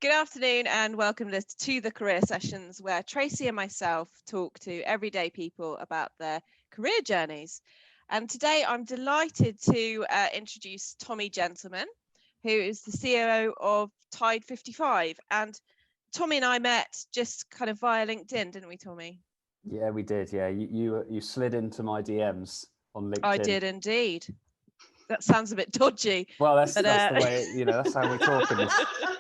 Good afternoon and welcome to the Career Sessions, where Tracy and myself talk to everyday people about their career journeys. And today I'm delighted to introduce Tommy Gentleman, who is the CEO of Tide 55. And Tommy and I met just kind of via LinkedIn, didn't we, Tommy? Yeah, we did. Yeah, you slid into my DMs on LinkedIn. I did indeed. That sounds a bit dodgy. Well, that's the way, that's how we talk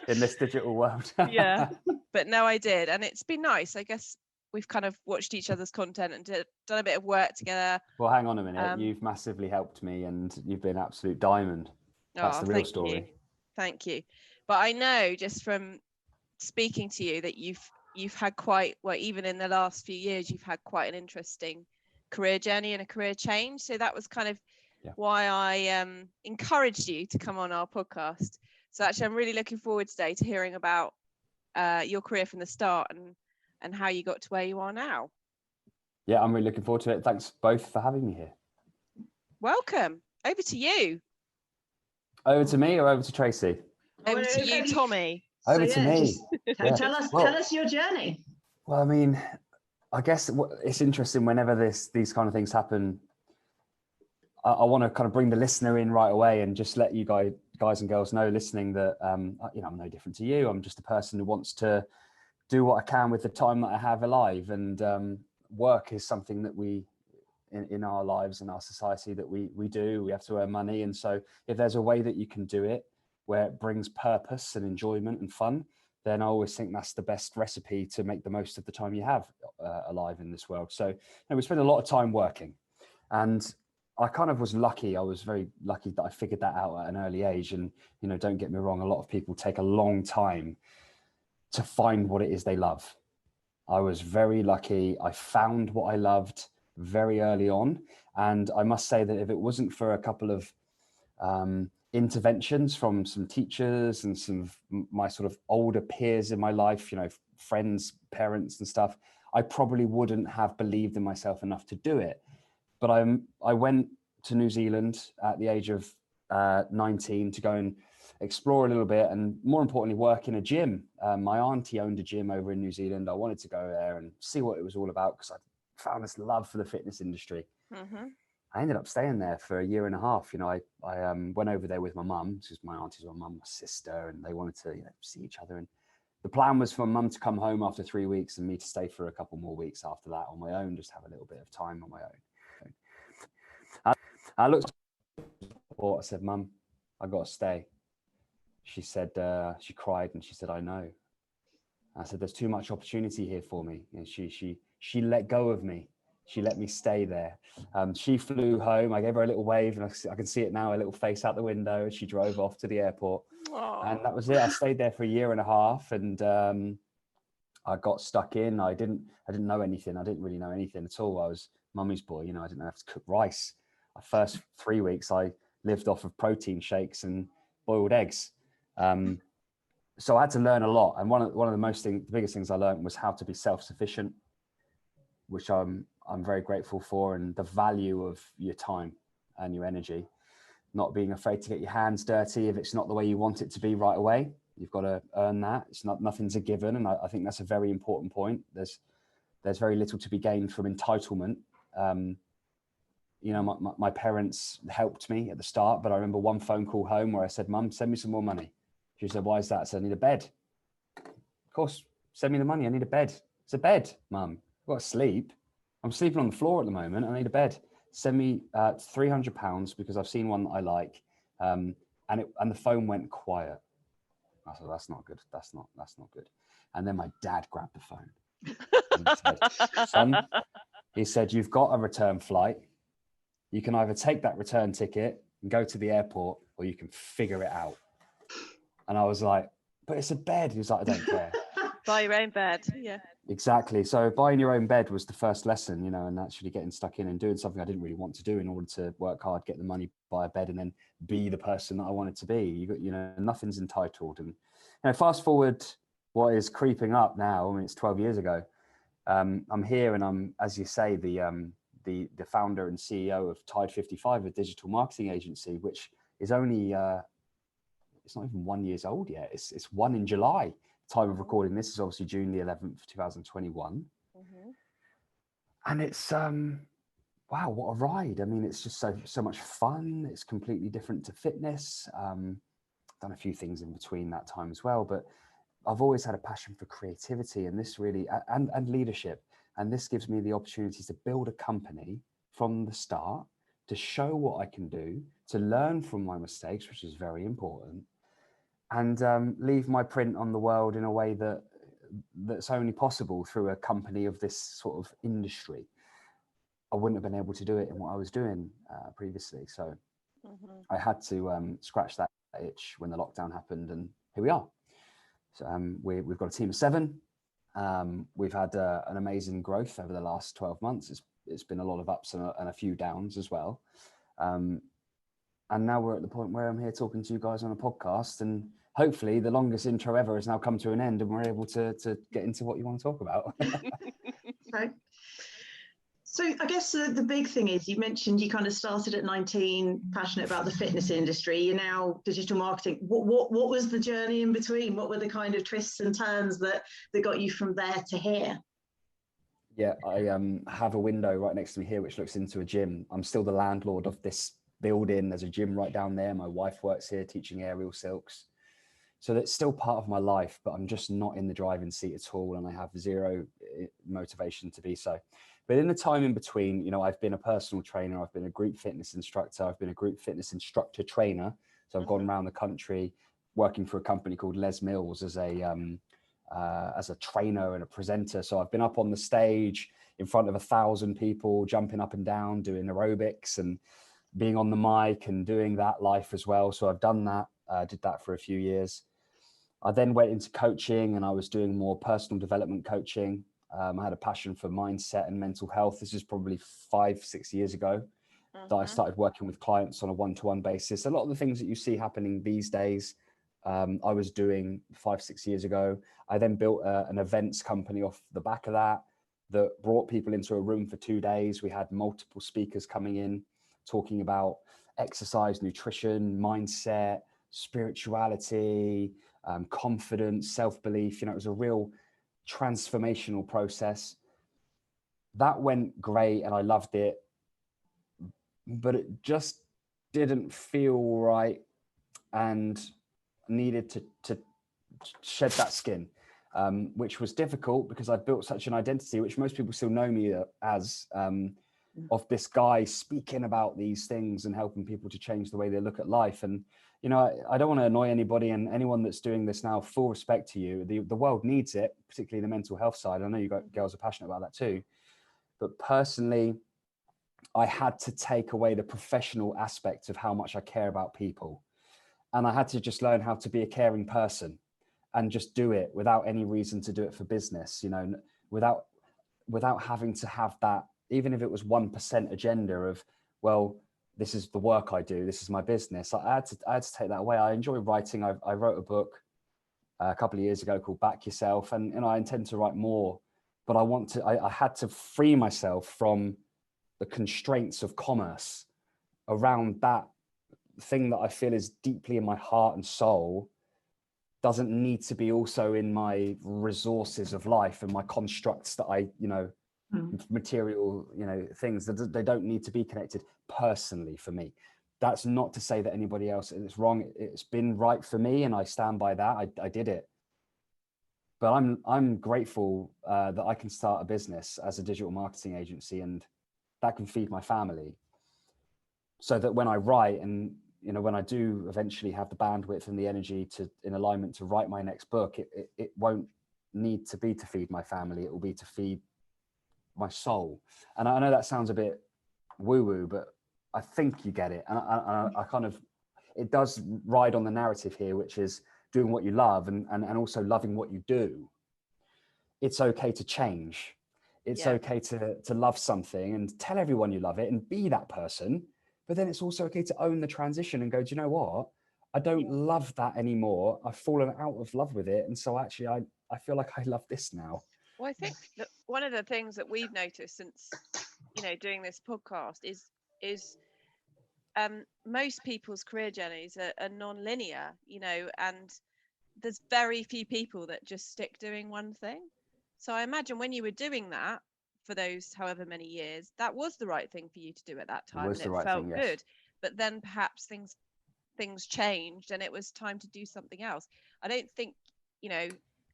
in this digital world. Yeah, but no, I did. And it's been nice. I guess we've kind of watched each other's content and done a bit of work together. Well, hang on a minute. You've massively helped me and you've been an absolute diamond. That's the real story. Thank you. But I know just from speaking to you that you've had quite, well, even in the last few years, you've had quite an interesting career journey and a career change. So that was kind of why I encouraged you to come on our podcast. So actually, I'm really looking forward today to hearing about your career from the start and how you got to where you are now. Yeah, I'm really looking forward to it. Thanks both for having me here. Welcome. Over to you. Over to me or over to Tracy? Over to you, Tommy. Over to me. Tell us your journey. Well, I mean, I guess it's interesting whenever these kind of things happen. I want to kind of bring the listener in right away and just let you guys and girls know listening that, I'm no different to you. I'm just a person who wants to do what I can with the time that I have alive. And work is something that we, in our lives, in our society, that we do. We have to earn money. And so if there's a way that you can do it where it brings purpose and enjoyment and fun, then I always think that's the best recipe to make the most of the time you have alive in this world. So we spend a lot of time working, and I kind of was lucky. I was very lucky that I figured that out at an early age. And, don't get me wrong, a lot of people take a long time to find what it is they love. I was very lucky. I found what I loved very early on. And I must say that if it wasn't for a couple of interventions from some teachers and some of my sort of older peers in my life, friends, parents and stuff, I probably wouldn't have believed in myself enough to do it. But I went to New Zealand at the age of 19 to go and explore a little bit, and more importantly, work in a gym. My auntie owned a gym over in New Zealand. I wanted to go there and see what it was all about because I found this love for the fitness industry. Mm-hmm. I ended up staying there for a year and a half. I went over there with my mum, because my auntie's my mum, my sister, and they wanted to see each other. And the plan was for my mum to come home after 3 weeks and me to stay for a couple more weeks after that on my own, just have a little bit of time on my own. I looked at her, I said, "Mum, I got to stay." She said, she cried and she said, "I know." I said, "There's too much opportunity here for me." And she let go of me. She let me stay there. She flew home. I gave her a little wave, and I can see it now, a little face out the window. She drove off to the airport. Aww. And that was it. I stayed there for a year and a half, and I got stuck in. I didn't know anything. I didn't really know anything at all. I was mummy's boy. I didn't know how to cook rice. The first 3 weeks, I lived off of protein shakes and boiled eggs. So I had to learn a lot. And one of the biggest things I learned was how to be self-sufficient, which I'm very grateful for, and the value of your time and your energy, not being afraid to get your hands dirty if it's not the way you want it to be right away. You've got to earn that. Nothing's a given. And I think that's a very important point. There's very little to be gained from entitlement. My parents helped me at the start, but I remember one phone call home where I said, "Mum, send me some more money." She said, "Why is that?" I said, "I need a bed." "Of course, send me the money. I need a bed." "It's a bed, Mum. I've got to sleep. I'm sleeping on the floor at the moment. I need a bed. Send me £300 because I've seen one that I like." And the phone went quiet. I said, "That's not good. That's not good." And then my dad grabbed the phone. And he said, "Son," he said, "you've got a return flight. You can either take that return ticket and go to the airport, or you can figure it out." And I was like, "But it's a bed." He was like, "I don't care." Buy your own bed. Yeah. Exactly. So buying your own bed was the first lesson, and actually getting stuck in and doing something I didn't really want to do in order to work hard, get the money, buy a bed, and then be the person that I wanted to be. Nothing's entitled. And fast forward, what is creeping up now? I mean, it's 12 years ago. I'm here, and I'm, as you say, the founder and CEO of Tide 55, a digital marketing agency, which is only it's not even 1 year old yet. It's one in July. time of recording this is obviously June the 11th, 2021. And it's wow, what a ride. I mean, it's just so much fun. It's completely different to fitness. Done a few things in between that time as well, but I've always had a passion for creativity, and this really and leadership, and this gives me the opportunity to build a company from the start, to show what I can do, to learn from my mistakes, which is very important, and leave my print on the world in a way that's only possible through a company of this sort of industry. I wouldn't have been able to do it in what I was doing previously. So I had to scratch that itch when the lockdown happened, and here we are. So we've got a team of 7. We've had an amazing growth over the last 12 months. It's been a lot of ups and a few downs as well. And now we're at the point where I'm here talking to you guys on a podcast, and hopefully the longest intro ever has now come to an end, and we're able to get into what you want to talk about. Right. So I guess the big thing is, you mentioned you kind of started at 19, passionate about the fitness industry. You're now digital marketing. What was the journey in between? What were the kind of twists and turns that got you from there to here? Yeah, I have a window right next to me here which looks into a gym. I'm still the landlord of this building. There's a gym right down there. My wife works here teaching aerial silks. So that's still part of my life, but I'm just not in the driving seat at all, and I have zero motivation to be so. But in the time in between, you know, I've been a personal trainer, I've been a group fitness instructor, I've been a group fitness instructor trainer. So I've gone around the country working for a company called Les Mills as a trainer and a presenter. So I've been up on the stage in front of 1,000 people, jumping up and down, doing aerobics and being on the mic and doing that life as well. So I've done that, did that for a few years. I then went into coaching, and I was doing more personal development coaching. I had a passion for mindset and mental health. This is probably 5-6 years ago that I started working with clients on a one-to-one basis. A lot of the things that you see happening these days, I was doing 5-6 years ago. I then built an events company off the back of that brought people into a room for 2 days. We had multiple speakers coming in, talking about exercise, nutrition, mindset, spirituality, confidence, self-belief. You know, it was a real transformational process. That went great and I loved it, but it just didn't feel right and needed to shed that skin, which was difficult because I'd built such an identity, which most people still know me as, of this guy speaking about these things and helping people to change the way they look at life. And you know, I don't want to annoy anybody, and anyone that's doing this now, full respect to you. The world needs it, particularly the mental health side. I know you girls are passionate about that too. But personally, I had to take away the professional aspect of how much I care about people. And I had to just learn how to be a caring person and just do it without any reason to do it for business, you know, without having to have that, even if it was 1% agenda of, well, this is the work I do, this is my business. I had to take that away. I enjoy writing. I wrote a book a couple of years ago called Back Yourself, and I intend to write more, but I had to free myself from the constraints of commerce around that thing that I feel is deeply in my heart and soul. Doesn't need to be also in my resources of life and my constructs that I, you know, material, you know, things that they don't need to be connected personally for me. That's not to say that anybody else is wrong. It's been right for me and I stand by that. I did it. But I'm grateful that I can start a business as a digital marketing agency, and that can feed my family. So that when I write, and you know, when I do eventually have the bandwidth and the energy in alignment to write my next book, it won't need to be to feed my family. It will be to feed my soul. And I know that sounds a bit woo-woo, but I think you get it. And I kind of, it does ride on the narrative here, which is doing what you love and also loving what you do. It's okay to change. It's okay to love something and tell everyone you love it and be that person. But then it's also okay to own the transition and go, do you know what? I don't love that anymore. I've fallen out of love with it. And so actually I feel like I love this now. Well, I think that one of the things that we've noticed since, you know, doing this podcast is most people's career journeys are non-linear, you know, and there's very few people that just stick doing one thing. So I imagine when you were doing that for those however many years, that was the right thing for you to do at that time, and it felt good. But then perhaps things changed and it was time to do something else. I don't think,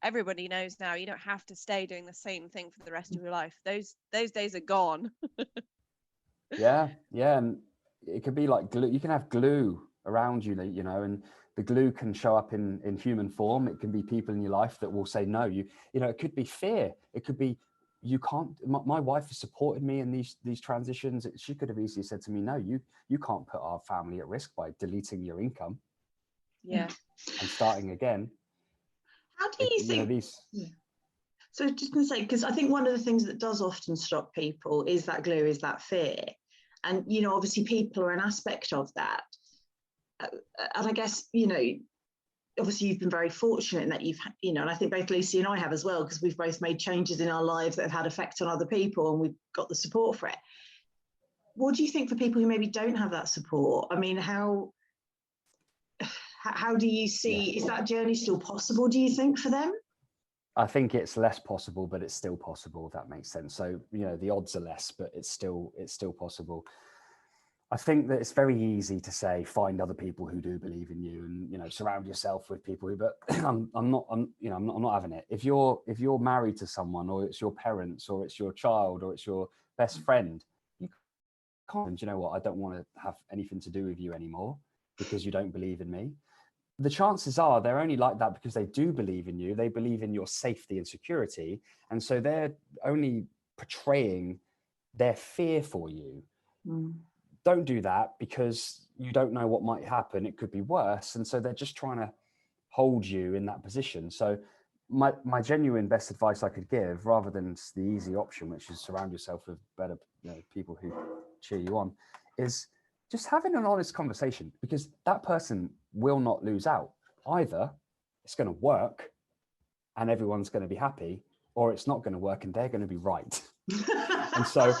everybody knows now you don't have to stay doing the same thing for the rest of your life. Those days are gone. Yeah, and it could be like glue. You can have glue around you, and the glue can show up in human form. It can be people in your life that will say no. It could be fear. It could be you can't. My wife has supported me in these transitions. She could have easily said to me, no, you can't put our family at risk by deleting your income. Yeah. And starting again. How do you think? So just going to say, because I think one of the things that does often stop people is that glue, is that fear. And, obviously people are an aspect of that. And I guess, obviously you've been very fortunate in that you've, and I think both Lucy and I have as well, because we've both made changes in our lives that have had effect on other people and we've got the support for it. What do you think for people who maybe don't have that support? I mean, how do you see, is that journey still possible, do you think, for them? I think it's less possible, but it's still possible, if that makes sense. So, the odds are less, but it's still possible. I think that it's very easy to say, find other people who do believe in you and, surround yourself with people who, but I'm not having it. If you're married to someone, or it's your parents, or it's your child, or it's your best friend, you can't, you know what? I don't want to have anything to do with you anymore because you don't believe in me. The chances are they're only like that because they do believe in you. They believe in your safety and security. And so they're only portraying their fear for you. Don't do that because you don't know what might happen. It could be worse. And so they're just trying to hold you in that position. So my genuine best advice I could give, rather than the easy option, which is surround yourself with better people who cheer you on, is just having an honest conversation, because that person will not lose out. Either it's going to work and everyone's going to be happy, or it's not going to work and they're going to be right. And so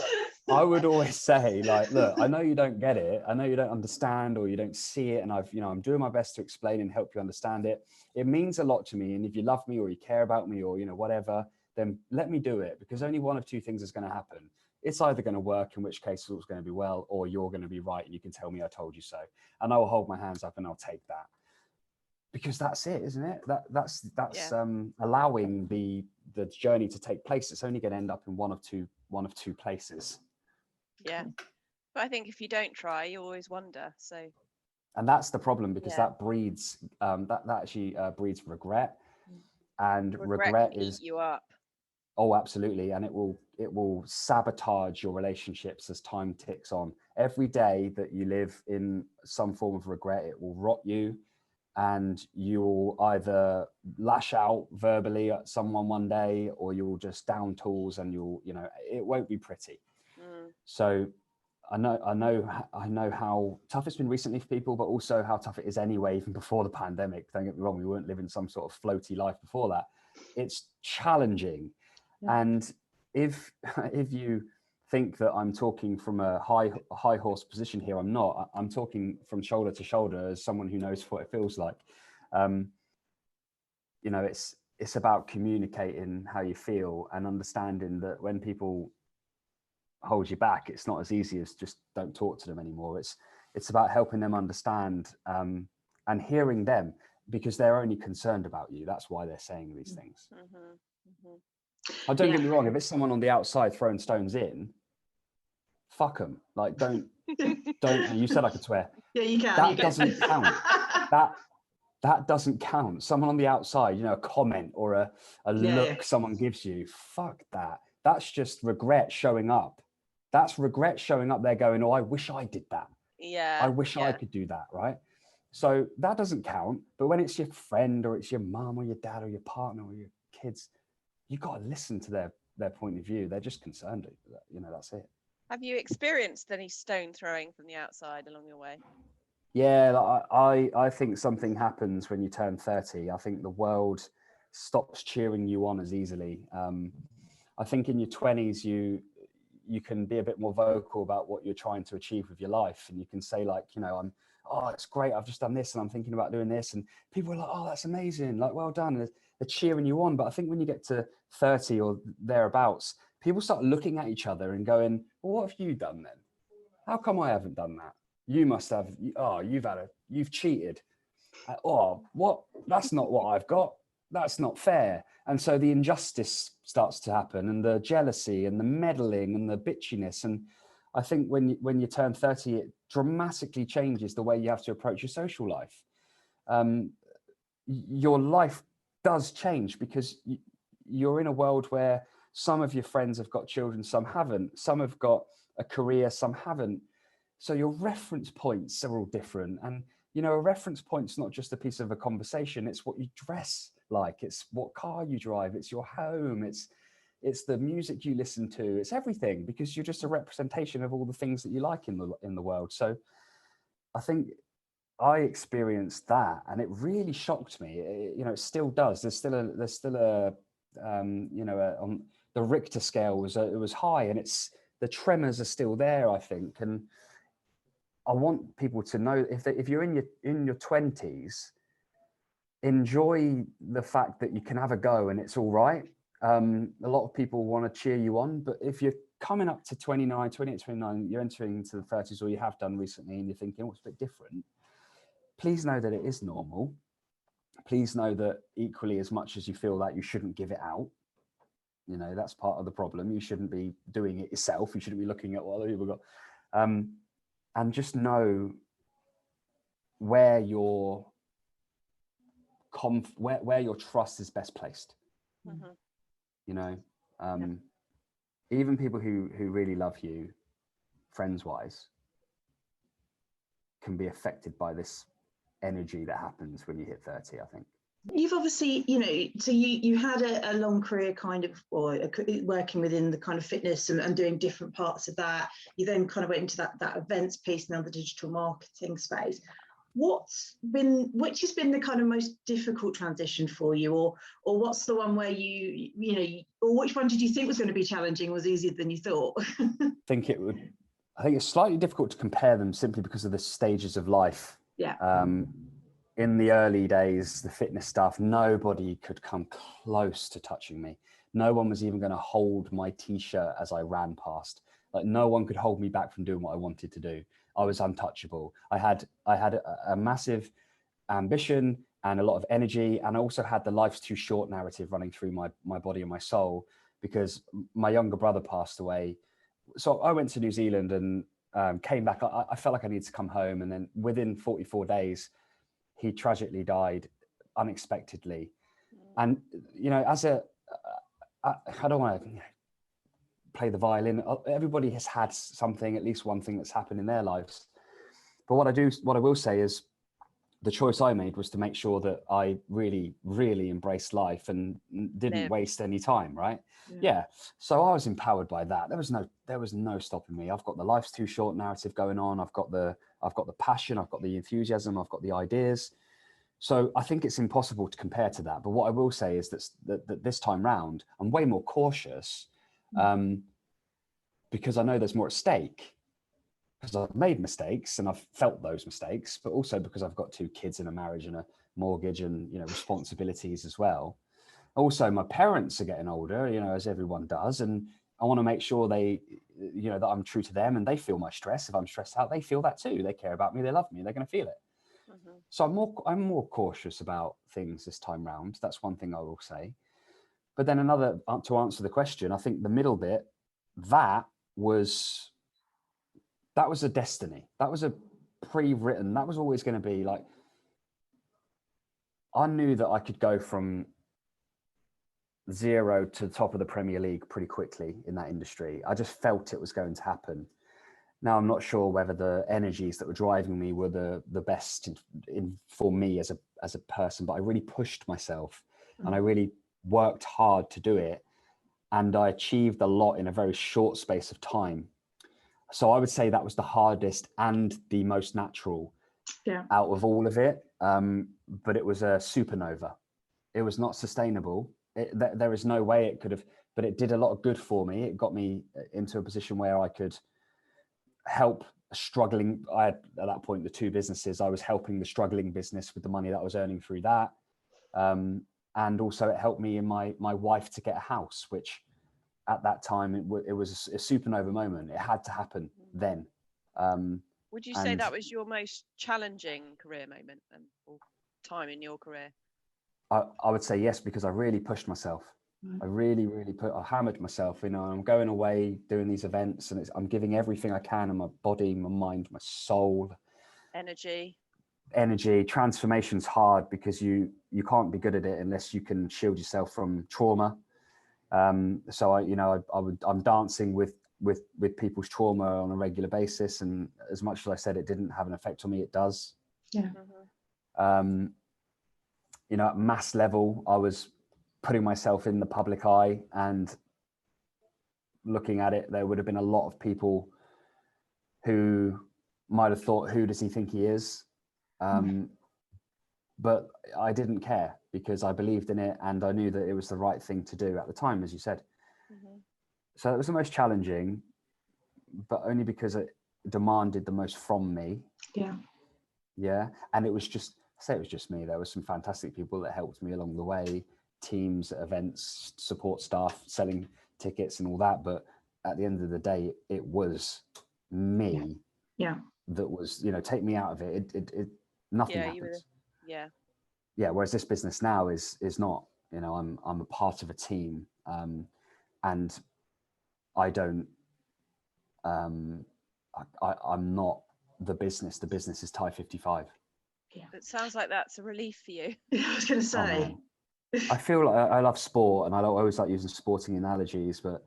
I would always say, like, look, I know you don't get it. I know you don't understand, or you don't see it. And I'm doing my best to explain and help you understand it. It means a lot to me. And if you love me or you care about me or, whatever, then let me do it, because only one of two things is going to happen. It's either going to work, in which case it's going to be well, or you're going to be right and you can tell me I told you so. And I will hold my hands up and I'll take that, because that's it, isn't it? That's allowing the journey to take place. It's only going to end up in one of two places. Yeah, but I think if you don't try, you always wonder. So, and that's the problem, because that breeds that actually breeds regret, and regret can is eat you up. Oh, absolutely. And it will sabotage your relationships as time ticks on. Every day that you live in some form of regret, it will rot you, and you'll either lash out verbally at someone one day, or you'll just down tools, and it won't be pretty. So I know how tough it's been recently for people, but also how tough it is anyway, even before the pandemic. Don't get me wrong, we weren't living some sort of floaty life before that. It's challenging. And if you think that I'm talking from a high horse position here, I'm not. I'm talking from shoulder to shoulder as someone who knows what it feels like. It's about communicating how you feel and understanding that when people hold you back, it's not as easy as just don't talk to them anymore. It's about helping them understand and hearing them, because they're only concerned about you. That's why they're saying these things. Don't get me wrong, if it's someone on the outside throwing stones in, fuck them. Like, don't. You said I could swear. Yeah, you can. That doesn't count. That doesn't count. Someone on the outside, a comment or a look someone gives you, fuck that. That's just regret showing up. That's regret showing up there going, oh, I wish I did that. Yeah. I wish I could do that, right? So that doesn't count. But when it's your friend, or it's your mom or your dad or your partner or your kids, you got to listen to their point of view. They're just concerned. That's it. Have you experienced any stone throwing from the outside along your way? Yeah, I think something happens when you turn 30. I think the world stops cheering you on as easily. I think in your 20s, you can be a bit more vocal about what you're trying to achieve with your life. And you can say, like, oh, it's great, I've just done this and I'm thinking about doing this. And people are like, oh, that's amazing, like, well done. And they're cheering you on. But I think when you get to 30 or thereabouts, people start looking at each other and going, well, what have you done then? How come I haven't done that? You must have, oh, you've cheated. Oh, what? That's not what I've got. That's not fair. And so the injustice starts to happen, and the jealousy and the meddling and the bitchiness. And I think when you turn 30, it dramatically changes the way you have to approach your social life. Your life does change because you're in a world where some of your friends have got children, some haven't. Some have got a career, some haven't. So your reference points are all different. And, you know, a reference point's not just a piece of a conversation. It's what you dress like. It's what car you drive. It's your home. It's the music you listen to. It's everything, because you're just a representation of all the things that you like in the world. So I think I experienced that, and it really shocked me. It still does. There's still a on the Richter scale it was high, and the tremors are still there, I think. And I want people to know, if you're in your 20s, enjoy the fact that you can have a go and it's all right. A lot of people want to cheer you on, but if you're coming up to 29, 28, 29, you're entering into the 30s, or you have done recently, and you're thinking, oh, it's a bit different, please know that it is normal. Please know that equally as much as you feel that, you shouldn't give it out. You know, that's part of the problem. You shouldn't be doing it yourself. You shouldn't be looking at what other people got. And just know where your trust is best placed. Mm-hmm. You know, even people who really love you, friends wise, can be affected by this energy that happens when you hit 30, I think. You've obviously, so you had a long career working within the kind of fitness and doing different parts of that. You then kind of went into that events piece, now the digital marketing space. Which has been the kind of most difficult transition for you, or what's the one where or which one did you think was going to be challenging, was easier than you thought? I think it's slightly difficult to compare them, simply because of the stages of life. Yeah. In the early days, the fitness stuff, nobody could come close to touching me. No one was even going to hold my t-shirt as I ran past. Like, no one could hold me back from doing what I wanted to do. I was untouchable. I had a massive ambition and a lot of energy, and I also had the life's too short narrative running through my body and my soul, because my younger brother passed away. So I went to New Zealand and came back. I felt like I needed to come home, and then within 44 days, he tragically died unexpectedly. And, I don't want to play the violin. Everybody has had something, at least one thing that's happened in their lives. But what I will say is, the choice I made was to make sure that I really, really embraced life and didn't waste any time. Right. Yeah. So I was empowered by that. There was no stopping me. I've got the life's too short narrative going on. I've got the passion. I've got the enthusiasm. I've got the ideas. So I think it's impossible to compare to that. But what I will say is that this time round, I'm way more cautious, because I know there's more at stake, because I've made mistakes and I've felt those mistakes, but also because I've got 2 kids and a marriage and a mortgage and, responsibilities as well. Also, my parents are getting older, as everyone does. And I want to make sure they, that I'm true to them, and they feel my stress. If I'm stressed out, they feel that too. They care about me. They love me. They're going to feel it. Mm-hmm. So I'm more cautious about things this time round. That's one thing I will say. But then to answer the question, I think the middle bit, that was a destiny. That was a pre-written. That was always going to be like, I knew that I could go from 0 to the top of the Premier League pretty quickly in that industry. I just felt it was going to happen. Now, I'm not sure whether the energies that were driving me were the best for me as a person, but I really pushed myself and I really worked hard to do it. And I achieved a lot in a very short space of time. So I would say that was the hardest and the most natural out of all of it. But it was a supernova. It was not sustainable. There is no way it could have, but it did a lot of good for me. It got me into a position where I could help struggling. I had at that point the two businesses. I was helping the struggling business with the money that I was earning through that. And also it helped me and my wife to get a house, which at that time it was a supernova moment. It had to happen then. Would you say that was your most challenging career moment or time in your career? I would say yes, because I really pushed myself. I really I hammered myself. You know, I'm going away doing these events, and I'm giving everything I can in my body, my mind, my soul. Energy. Transformation's hard because you can't be good at it unless you can shield yourself from trauma. So I'm dancing with people's trauma on a regular basis, and as much as I said it didn't have an effect on me, it does. Yeah. You know, at mass level, I was putting myself in the public eye, and looking at it, there would have been a lot of people who might have thought, who does he think he is? But I didn't care, because I believed in it and I knew that it was the right thing to do at the time, as you said. So it was the most challenging, but only because it demanded the most from me. Yeah. And it was just me. There were some fantastic people that helped me along the way, teams, events, support staff, selling tickets and all that. But at the end of the day, it was me that was, you know, take me out of it. It nothing happens. Whereas this business now is not, you know, I'm a part of a team, and I don't, I'm not the business. The business is Thai 55. It sounds like that's a relief for you. I was going to say. I feel like I love sport, and I always like using sporting analogies, but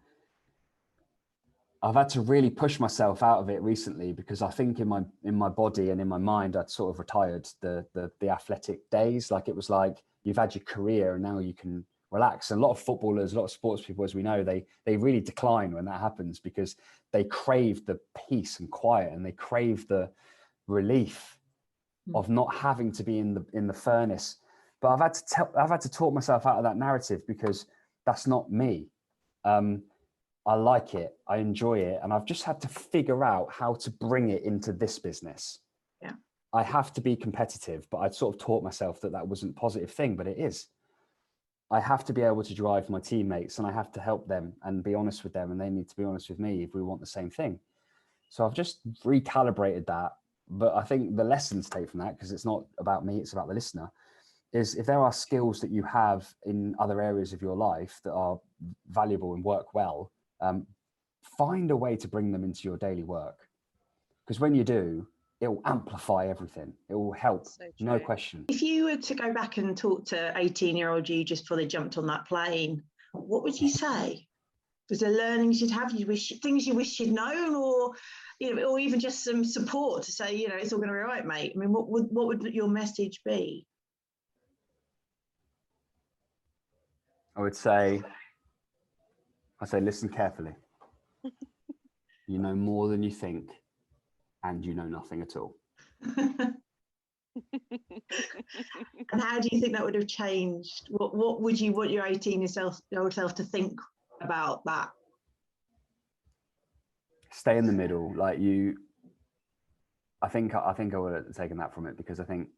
I've had to really push myself out of it recently, because I think in my body and in my mind, I'd sort of retired the athletic days. Like, it was like, you've had your career and now you can relax. And a lot of footballers, a lot of sports people, as we know, they really decline when that happens, because they crave the peace and quiet, and they crave the relief of not having to be in the furnace. But I've had to talk myself out of that narrative, because that's not me. I like it, I enjoy it, and I've just had to figure out how to bring it into this business. I have to be competitive, but I'd sort of taught myself that wasn't a positive thing, but it is. I have to be able to drive my teammates, and I have to help them and be honest with them, and they need to be honest with me if we want the same thing. So I've just recalibrated that. But I think the lesson to take from that, because it's not about me, it's about the listener, is if there are skills that you have in other areas of your life that are valuable and work well, find a way to bring them into your daily work. Because when you do, it will amplify everything. It will help, no question. If you were to go back and talk to 18-year-old you just before they jumped on that plane, what would you say? Was there learnings you'd have, things you wish you'd known, or, you know, or even just some support to say, you know, it's all going to be all right, mate? I mean, what would your message be? I'd say listen carefully. You know more than you think, and you know nothing at all. And how do you think that would have changed? What would you want your 18-year-old self to think about that? Stay in the middle. Like, I think I would have taken that from it, because I think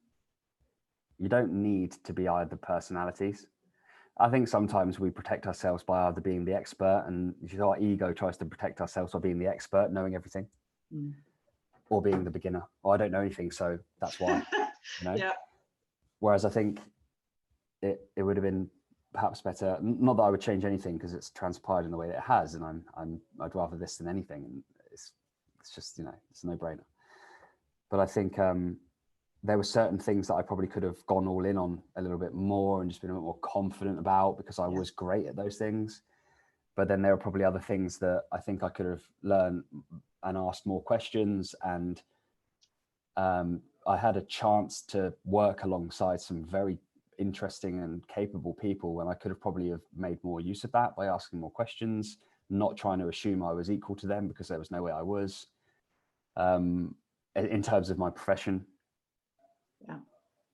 you don't need to be either personalities. I think sometimes we protect ourselves by either being the expert, and our ego tries to protect ourselves by being the expert, knowing everything, or being the beginner. Oh, I don't know anything, so that's why. You know? Yeah. Whereas I think it would have been perhaps better. Not that I would change anything, because it's transpired in the way that it has, and I'd rather this than anything. And it's just, you know, it's a no-brainer. But I think there were certain things that I probably could have gone all in on a little bit more and just been a bit more confident about, because I was great at those things. But then there were probably other things that I think I could have learned and asked more questions. And I had a chance to work alongside some very interesting and capable people, and I could have probably have made more use of that by asking more questions, not trying to assume I was equal to them, because there was no way I was, in terms of my profession.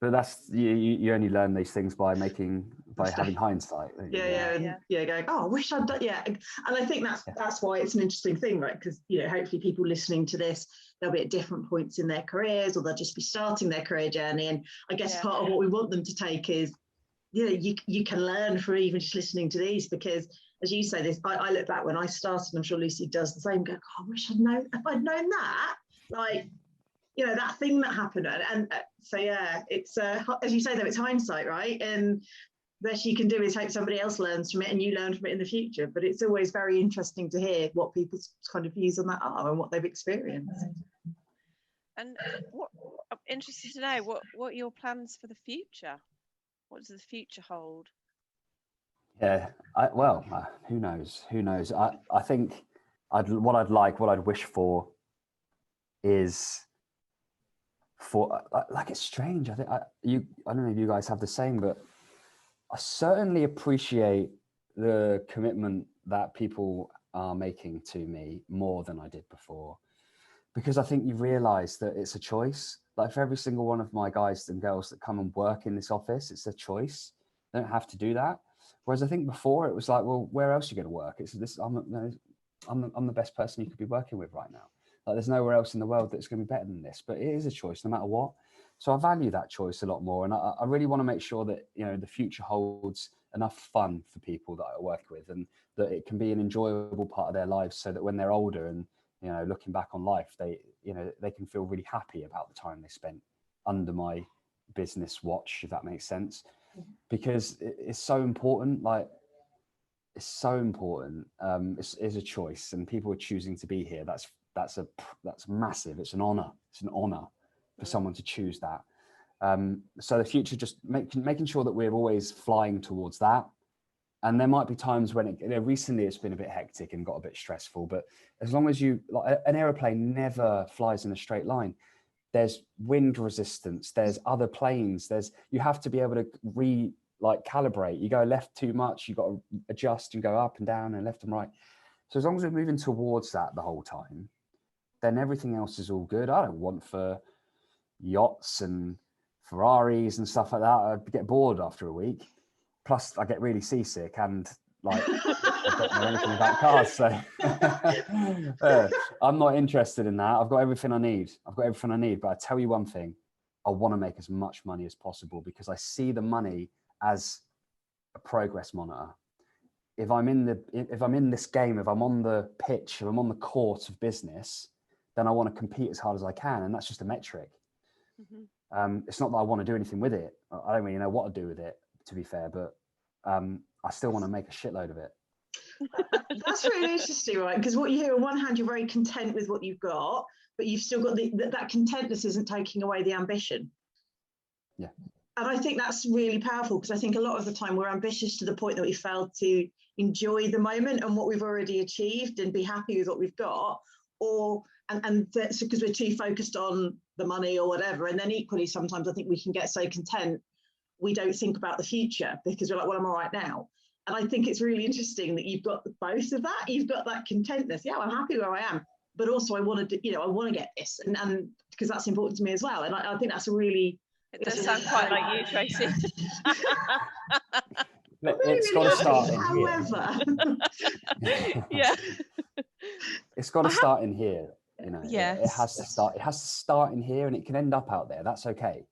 But that's you only learn these things by having hindsight. Going, oh, I wish I'd done. Yeah, and I think that's why it's an interesting thing, right? Because hopefully people listening to this, they'll be at different points in their careers, or they'll just be starting their career journey. And I guess part of what we want them to take is, you can learn from even just listening to these, because as you say this, I look back when I started, and I'm sure Lucy does the same. Go, oh, I wish if I'd known that, like. That thing that happened. And so, it's, as you say, though, it's hindsight, right? And the best you can do is hope somebody else learns from it and you learn from it in the future. But it's always very interesting to hear what people's kind of views on that are and what they've experienced. And what I'm interested to know, what are your plans for the future? What does the future hold? Yeah, who knows? I think what I'd wish for is it's strange. I think I don't know if you guys have the same, but I certainly appreciate the commitment that people are making to me more than I did before, because I think you realize that it's a choice. Like, for every single one of my guys and girls that come and work in this office, it's a choice. They don't have to do that. Whereas I think before it was like, well, where else are you going to work? It's this. I'm the best person you could be working with right now. Like, there's nowhere else in the world that's going to be better than this. But it is a choice, no matter what. So I value that choice a lot more, and I really want to make sure that the future holds enough fun for people that I work with, and that it can be an enjoyable part of their lives, so that when they're older and looking back on life, they can feel really happy about the time they spent under my business watch, if that makes sense. Because it's so important. Like, it's so important. It's a choice, and people are choosing to be here. That's massive. It's an honor. It's an honor for someone to choose that. So the future, just making sure that we're always flying towards that. And there might be times when recently it's been a bit hectic and got a bit stressful, but as long as an aeroplane never flies in a straight line. There's wind resistance, there's other planes, you have to be able to calibrate. You go left too much, you got to adjust and go up and down and left and right. So as long as we're moving towards that the whole time, then everything else is all good. I don't want for yachts and Ferraris and stuff like that. I'd get bored after a week. Plus, I get really seasick, and I don't know anything about cars, so I'm not interested in that. I've got everything I need. But I tell you one thing: I want to make as much money as possible, because I see the money as a progress monitor. If I'm in this game, if I'm on the pitch, if I'm on the court of business, then I want to compete as hard as I can, and that's just a metric. Mm-hmm. It's not that I want to do anything with it. I don't really know what to do with it, to be fair, but I still want to make a shitload of it. That's really interesting, right? Because what you hear, on one hand, you're very content with what you've got, but you've still got that contentness isn't taking away the ambition. Yeah. And I think that's really powerful, because I think a lot of the time we're ambitious to the point that we fail to enjoy the moment and what we've already achieved and be happy with what we've got, because we're too focused on the money or whatever. And then equally, sometimes I think we can get so content we don't think about the future, because we're like, well, I'm all right now. And I think it's really interesting that you've got both of that. You've got that contentness. Yeah, I'm happy where I am, but also I want to, I want to get this, and because that's important to me as well. And I think that's a really. It does sound quite like you, Tracy. It's got to start in here. Yeah. It's got to start in here. Yes. It has to start. It has to start in here, and it can end up out there. That's okay,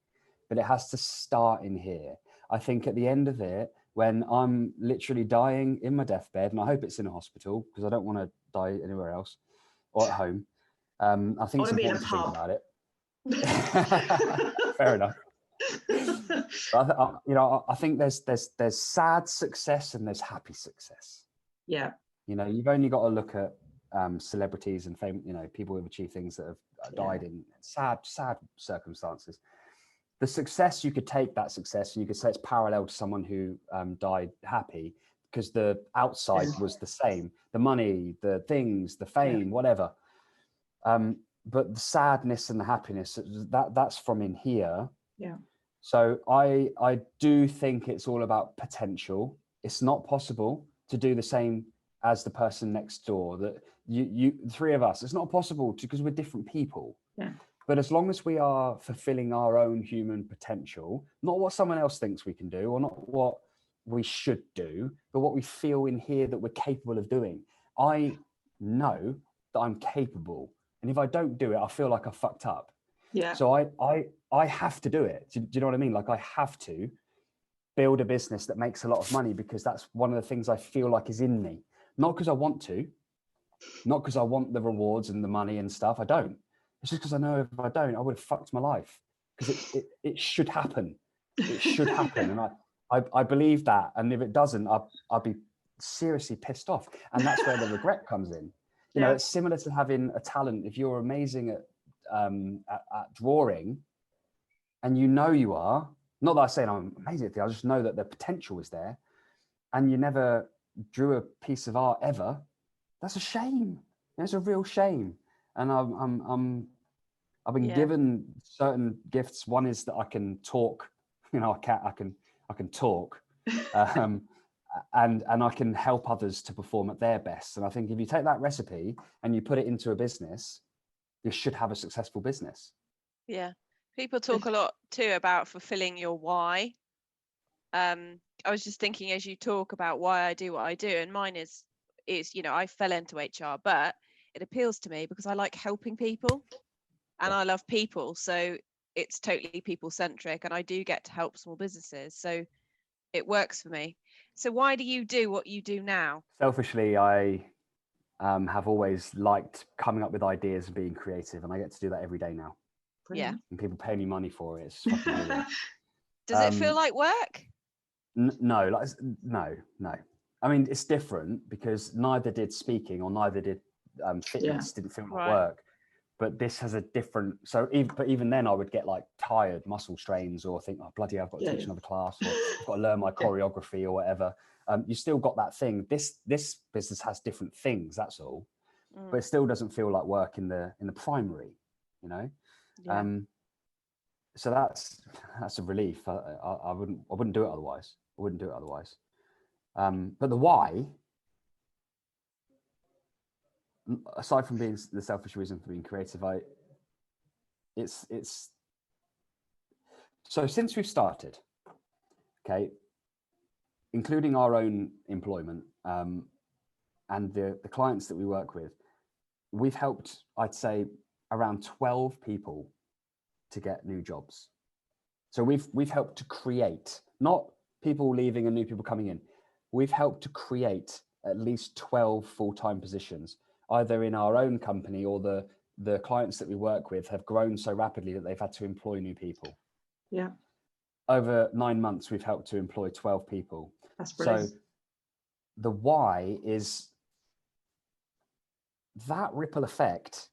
but it has to start in here. I think at the end of it, when I'm literally dying in my deathbed, and I hope it's in a hospital, because I don't want to die anywhere else or at home. I think it's important to think about it. Fair enough. I think there's sad success and there's happy success. Yeah. You've only got to look at celebrities and fame, people who have achieved things that have died in sad circumstances. The success, you could take that success and you could say it's parallel to someone who died happy, because the outside was the same, the money, the things, the fame, whatever. But the sadness and the happiness, that's from in here. Yeah. So I do think it's all about potential. It's not possible to do the same as the person next door. That you three of us, it's not possible because we're different people. Yeah. But as long as we are fulfilling our own human potential, not what someone else thinks we can do, or not what we should do, but what we feel in here that we're capable of doing. I know that I'm capable, and if I don't do it, I feel like I fucked up. Yeah. So I have to do it. Do you know what I mean? Like, I have to build a business that makes a lot of money, because that's one of the things I feel like is in me. Not because I want to, not because I want the rewards and the money and stuff. I don't. It's just because I know if I don't, I would have fucked my life, because it should happen. It should happen. And I believe that. And if it doesn't, I'll be seriously pissed off. And that's where the regret comes in. You know, it's similar to having a talent. If you're amazing at drawing, and you know you are, not that I'm saying I'm amazing at it, I just know that the potential is there, and you never drew a piece of art ever, that's a shame. It's a real shame. And I've been given certain gifts. One is that I can talk, you know, I can talk, and I can help others to perform at their best. And I think if you take that recipe and you put it into a business, you should have a successful business. Yeah. People talk a lot too about fulfilling your why. I was just thinking as you talk about why I do what I do, and mine is, you know, I fell into HR, but it appeals to me because I like helping people, and I love people. So it's totally people centric, and I do get to help small businesses. So it works for me. So why do you do what you do now? Selfishly, I have always liked coming up with ideas and being creative, and I get to do that every day now. Brilliant. Yeah. And people pay me money for it. It's fucking brilliant. Does it feel like work? No, like, no. I mean, it's different because neither did speaking or neither did fitness. Didn't feel like work. But this has a different. But even then, I would get like tired, muscle strains, or think, oh bloody, I've got to teach another class, or I've got to learn my choreography or whatever. You still got that thing. This business has different things. That's all. But it still doesn't feel like work in the primary. You know. Yeah. So that's a relief. I wouldn't do it otherwise. But the why, aside from being the selfish reason for being creative, it's so since we've started, okay, including our own employment and the clients that we work with, we've helped, I'd say, around 12 people to get new jobs. So we've helped to create, not people leaving and new people coming in. We've helped to create at least 12 full-time positions, either in our own company or the clients that we work with have grown so rapidly that they've had to employ new people. Yeah. Over 9 months, we've helped to employ 12 people. That's brilliant. So the why is that ripple effect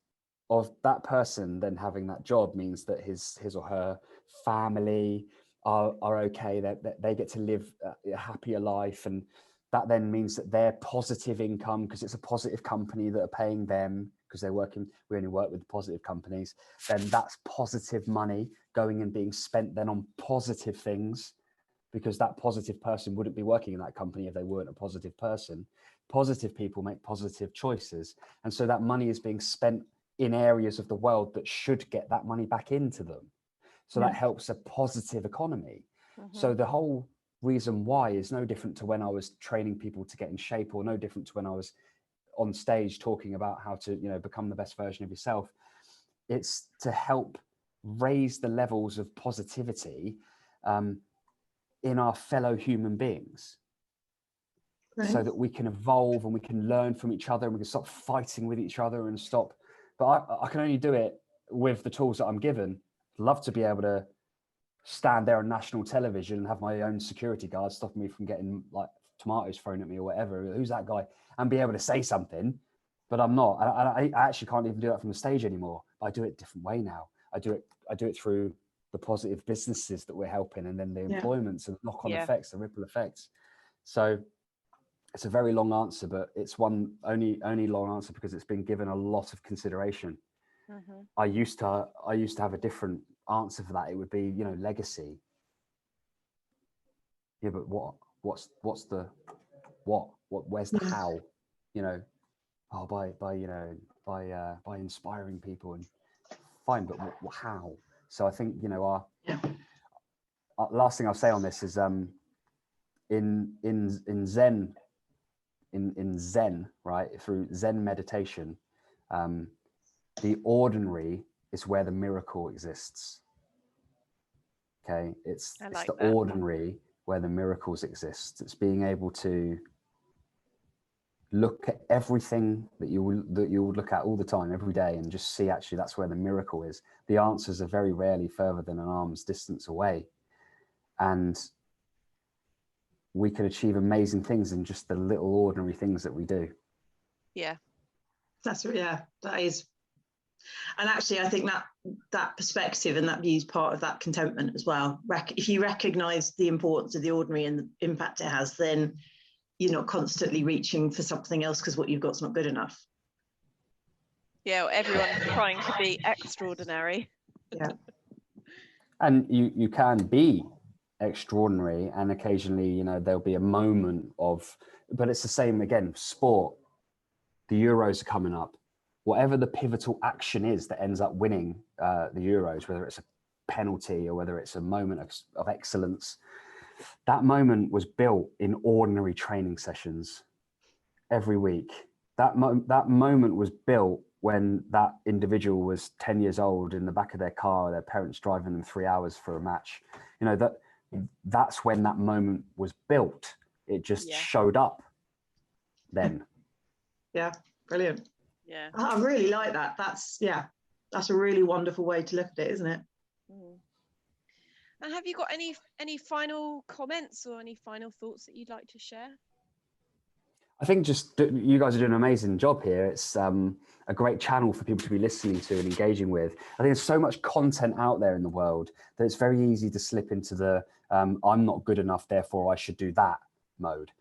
of that person then having that job means that his or her family are okay, that they get to live a happier life, and that then means that their positive income, because it's a positive company that are paying them, because we only work with positive companies, then that's positive money going and being spent then on positive things, because that positive person wouldn't be working in that company if they weren't a positive person. Positive people make positive choices, and so that money is being spent in areas of the world that should get that money back into them. So that helps a positive economy. So the whole reason why is no different to when I was training people to get in shape, or no different to when I was on stage talking about how to, you know, become the best version of yourself. It's to help raise the levels of positivity in our fellow human beings. Right. So that we can evolve and we can learn from each other and we can stop fighting with each other and stop. But I can only do it with the tools that I'm given. I'd love to be able to stand there on national television and have my own security guards stop me from getting like tomatoes thrown at me or whatever. Who's that guy? And be able to say something, but I'm not. I actually can't even do that from the stage anymore. I do it a different way now. I do it through the positive businesses that we're helping, and then the employments and knock-on effects, the ripple effects. So it's a very long answer, but it's only long answer because it's been given a lot of consideration. I used to have a different answer for that. It would be, you know, legacy. Yeah, but what's the what where's the how? You know, by inspiring people and fine, but how? So I think, you know, our last thing I'll say on this is in Zen, in Zen, right, through Zen meditation, the ordinary is where the miracle exists. Okay, it's the ordinary where the miracles exist. It's being able to look at everything that you would look at all the time, every day, and just see actually that's where the miracle is. The answers are very rarely further than an arm's distance away, and we can achieve amazing things in just the little ordinary things that we do. Yeah, that is. And actually, I think that perspective and that view is part of that contentment as well. If you recognise the importance of the ordinary and the impact it has, then you're not constantly reaching for something else because what you've got's not good enough. Yeah, everyone's trying to be extraordinary. Yeah. And you can be extraordinary, and occasionally, you know, there'll be a moment of, but it's the same again, sport. The Euros are coming up. Whatever the pivotal action is that ends up winning the Euros, whether it's a penalty or whether it's a moment of excellence, that moment was built in ordinary training sessions every week. That moment was built when that individual was 10 years old in the back of their car, their parents driving them 3 hours for a match. You know, that's when that moment was built. It just showed up then. Yeah, brilliant. Yeah, I really like that. That's a really wonderful way to look at it, isn't it? Mm. And have you got any final comments or any final thoughts that you'd like to share? I think just you guys are doing an amazing job here. It's a great channel for people to be listening to and engaging with. I think there's so much content out there in the world that it's very easy to slip into the I'm not good enough, therefore I should do that mode.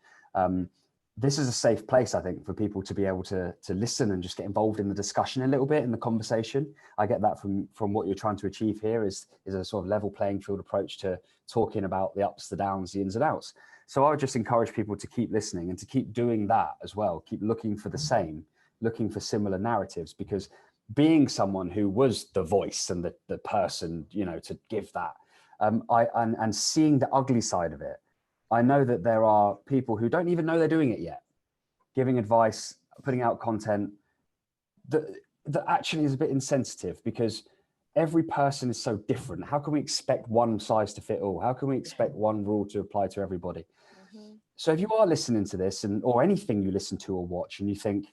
This is a safe place, I think, for people to be able to listen and just get involved in the discussion a little bit, in the conversation. I get that from what you're trying to achieve here is a sort of level playing field approach to talking about the ups, the downs, the ins and outs. So I would just encourage people to keep listening and to keep doing that as well. Keep looking for the same, looking for similar narratives, because being someone who was the voice and the person, you know, to give that, and seeing the ugly side of it, I know that there are people who don't even know they're doing it yet, giving advice, putting out content that actually is a bit insensitive, because every person is so different. How can we expect one size to fit all? How can we expect one rule to apply to everybody? Mm-hmm. So if you are listening to this or anything you listen to or watch and you think,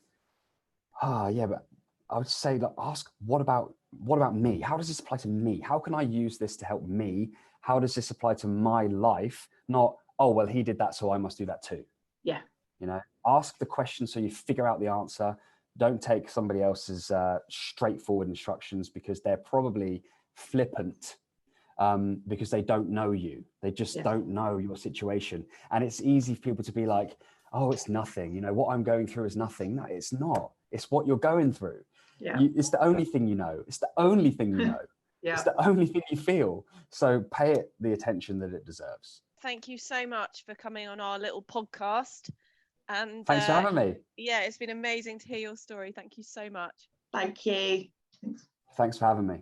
yeah, but I would say, ask, what about me? How does this apply to me? How can I use this to help me? How does this apply to my life? Not, oh, well, he did that, so I must do that too. Yeah. You know, ask the question so you figure out the answer. Don't take somebody else's straightforward instructions, because they're probably flippant, because they don't know you. They just don't know your situation. And it's easy for people to be like, oh, it's nothing. You know, what I'm going through is nothing. No, it's not. It's what you're going through. Yeah. It's the only thing you know. It's the only thing you know. It's the only thing you feel. So pay it the attention that it deserves. Thank you so much for coming on our little podcast. And thanks for having me. Yeah, it's been amazing to hear your story. Thank you so much. Thank you. Thanks for having me.